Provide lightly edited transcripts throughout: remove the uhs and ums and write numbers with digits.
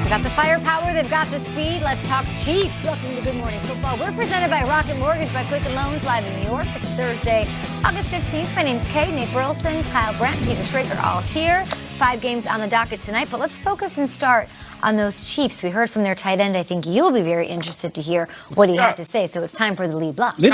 They've got the firepower, they've got the speed. Let's talk Chiefs. Welcome to Good Morning Football. We're presented by Rocket Mortgage by Quicken Loans, live in New York. It's Thursday, August 15th. My name's Kay, Nate Burleson, Kyle Brandt, Peter Schrager, all here. 5 games on the docket tonight, but let's focus and start on those Chiefs. We heard from their tight end. I think you'll be very interested to hear what he had to say. So it's time for the lead block. Lead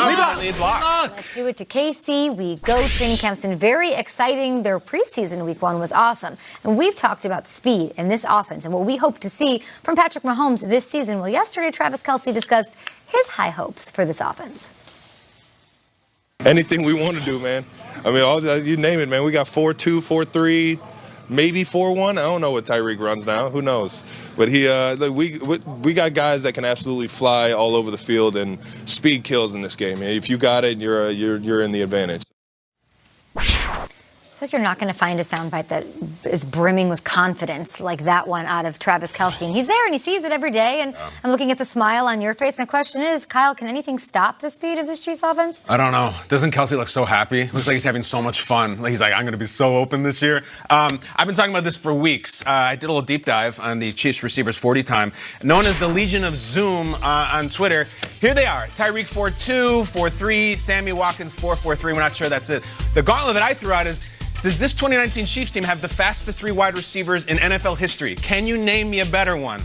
block. Let's do it to KC. We go. Training camp's been very exciting. Their preseason week 1 was awesome. And we've talked about speed in this offense and what we hope to see from Patrick Mahomes this season. Well, yesterday, Travis Kelce discussed his high hopes for this offense. Anything we want to do, man. I mean, you name it, man. We got 4-2, 4-3. Maybe 4-1. I don't know what Tyreek runs now. Who knows? But we got guys that can absolutely fly all over the field, and speed kills in this game. If you got it, you're in the advantage. I feel like you're not going to find a soundbite that is brimming with confidence like that one out of Travis Kelce. And he's there and he sees it every day. And I'm looking at the smile on your face. My question is, Kyle, can anything stop the speed of this Chiefs offense? I don't know. Doesn't Kelce look so happy? Looks like he's having so much fun. Like he's like, I'm going to be so open this year. I've been talking about this for weeks. I did a little deep dive on the Chiefs receivers 40 time, known as the Legion of Zoom on Twitter. Here they are. Tyreek 4-2, 4-3, Sammy Watkins 4-4-3. We're not sure that's it. The gauntlet that I threw out is, does this 2019 Chiefs team have the fastest 3 wide receivers in NFL history? Can you name me a better one?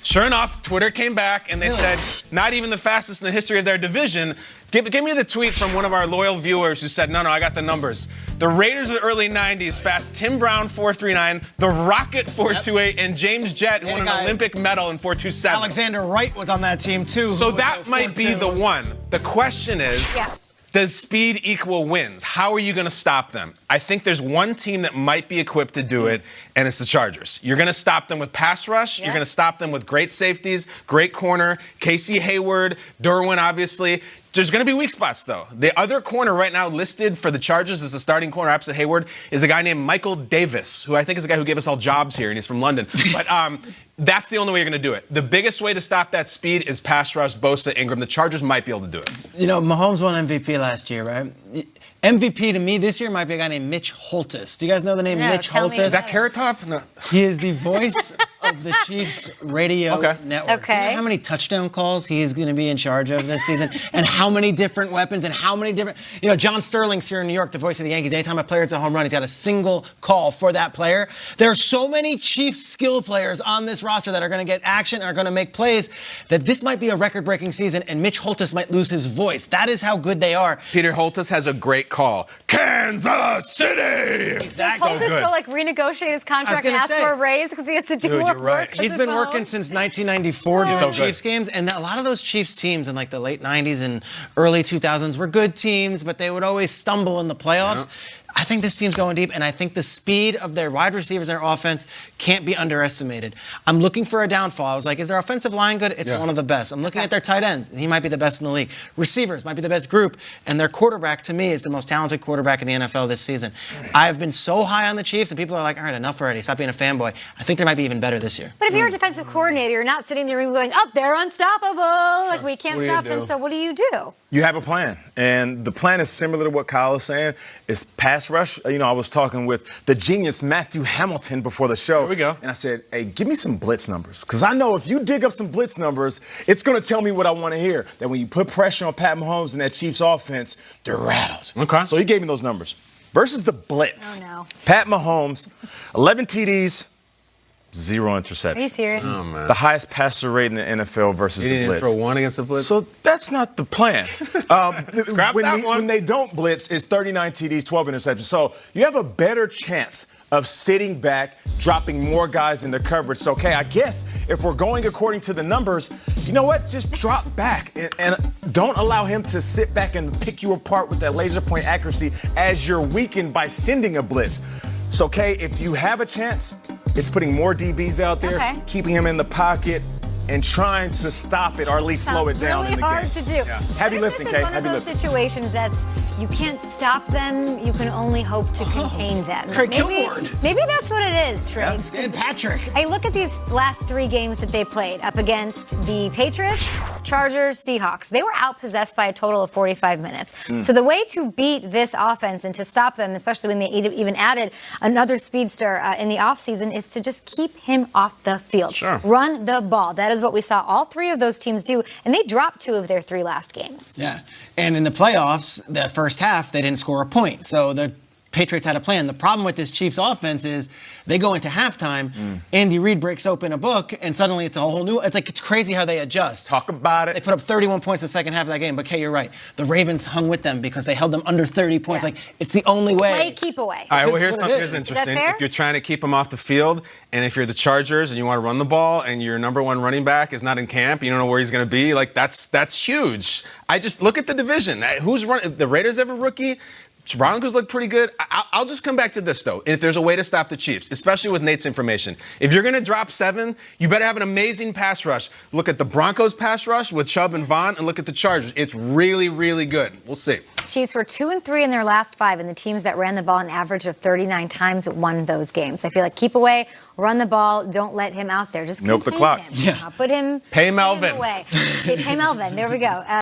Sure enough, Twitter came back and they said, not even the fastest in the history of their division. Give me the tweet from one of our loyal viewers who said, no, I got the numbers. The Raiders of the early 90s fast, Tim Brown 4.39, the Rocket 4.28, and James Jett, who won an Olympic medal in 4.27. Alexander Wright was on that team, too. So that might be the one. The question is, does speed equal wins? How are you going to stop them? I think there's one team that might be equipped to do it, and it's the Chargers. You're going to stop them with pass rush. You're going to stop them with great safeties, great corner, Casey Hayward, Derwin, obviously. There's going to be weak spots, though. The other corner right now listed for the Chargers as the starting corner opposite Hayward is a guy named Michael Davis, who I think is a guy who gave us all jobs here, and he's from London. But that's the only way you're going to do it. The biggest way to stop that speed is pass rush, Bosa, Ingram. The Chargers might be able to do it. You know, Mahomes won MVP last year, right? MVP to me this year might be a guy named Mitch Holthus. Do you guys know the name Mitch Holthus? Is that Carrot Top? No. He is the voice of the Chiefs radio network. Okay. Do you know how many touchdown calls he is going to be in charge of this season? And how many different weapons and how many different... You know, John Sterling's here in New York, the voice of the Yankees. Anytime a player hits a home run, he's got a single call for that player. There are so many Chiefs skill players on this roster that are going to get action, are going to make plays, that this might be a record-breaking season, and Mitch Holthus might lose his voice. That is how good they are. Peter Holthus has a great call. Kansas City! Does Holthus go like renegotiate his contract and ask for a raise because he has to do more work? He's been working since 1994 doing Chiefs games, and a lot of those Chiefs teams in like the late 90s and early 2000s were good teams, but they would always stumble in the playoffs. I think this team's going deep, and I think the speed of their wide receivers and their offense can't be underestimated. I'm looking for a downfall. I was like, is their offensive line good? It's one of the best. I'm looking at their tight ends. He might be the best in the league. Receivers might be the best group, and their quarterback, to me, is the most talented quarterback in the NFL this season. I've been so high on the Chiefs, and people are like, all right, enough already. Stop being a fanboy. I think they might be even better this year. But if you're a defensive coordinator, you're not sitting in the room going, they're unstoppable. Like, we can't stop them. So what do you do? You have a plan, and the plan is similar to what Kyle is saying. It's pass rush. You know, I was talking with the genius Matthew Hamilton before the show. Here we go. And I said, hey, give me some blitz numbers. Because I know if you dig up some blitz numbers, it's going to tell me what I want to hear. That when you put pressure on Pat Mahomes and that Chiefs offense, they're rattled. Okay. So he gave me those numbers. Versus the blitz. Oh, no. Pat Mahomes, 11 TDs, 0 interceptions. Are you serious? Oh, man. The highest passer rate in the NFL versus the blitz. He didn't throw one against the blitz? So that's not the plan. Scrap that one. When they don't blitz, it's 39 TDs, 12 interceptions. So you have a better chance of sitting back, dropping more guys into coverage. So, okay, I guess if we're going according to the numbers, you know what? Just drop back and don't allow him to sit back and pick you apart with that laser point accuracy as you're weakened by sending a blitz. So, okay, if you have a chance, it's putting more DBs out there, keeping him in the pocket, and trying to stop it or at least slow it down really in the hard game. to do. Heavy lifting, Kay. This is one of those situations that's you can't stop them. You can only hope to contain them. Craig Kilborn. Maybe that's what it is, Trey. And Patrick. Hey, look at these last 3 games that they played up against the Patriots, Chargers, Seahawks. They were outpossessed by a total of 45 minutes. So the way to beat this offense and to stop them, especially when they even added another speedster in the offseason, is to just keep him off the field. Sure. Run the ball. That is what we saw all 3 of those teams do, and they dropped 2 of their 3 last games. Yeah. And in the playoffs, the first half, they didn't score a point. So the Patriots had a plan. The problem with this Chiefs offense is they go into halftime, Andy Reid breaks open a book, and suddenly it's a whole new, it's crazy how they adjust. Talk about it. They put up 31 points in the second half of that game, but Kay, you're right. The Ravens hung with them because they held them under 30 points. Yeah. Like, it's the only way. Play keep away. All right, well, That's here's what it something is. that's Is that interesting. fair? If you're trying to keep them off the field, and if you're the Chargers and you want to run the ball, and your number 1 running back is not in camp, you don't know where he's going to be, like, that's huge. I just look at the division. Who's running? The Raiders have a rookie. Broncos look pretty good. I'll just come back to this, though. If there's a way to stop the Chiefs, especially with Nate's information, if you're going to drop 7, you better have an amazing pass rush. Look at the Broncos pass rush with Chubb and Vaughn, and look at the Chargers. It's really, really good. We'll see. Chiefs were 2-3 in their last 5, and the teams that ran the ball an average of 39 times won those games. I feel like keep away, run the ball, don't let him out there. Just Milk the contain clock. him. Yeah. Put him Pay Melvin. away. Pay Melvin. There we go.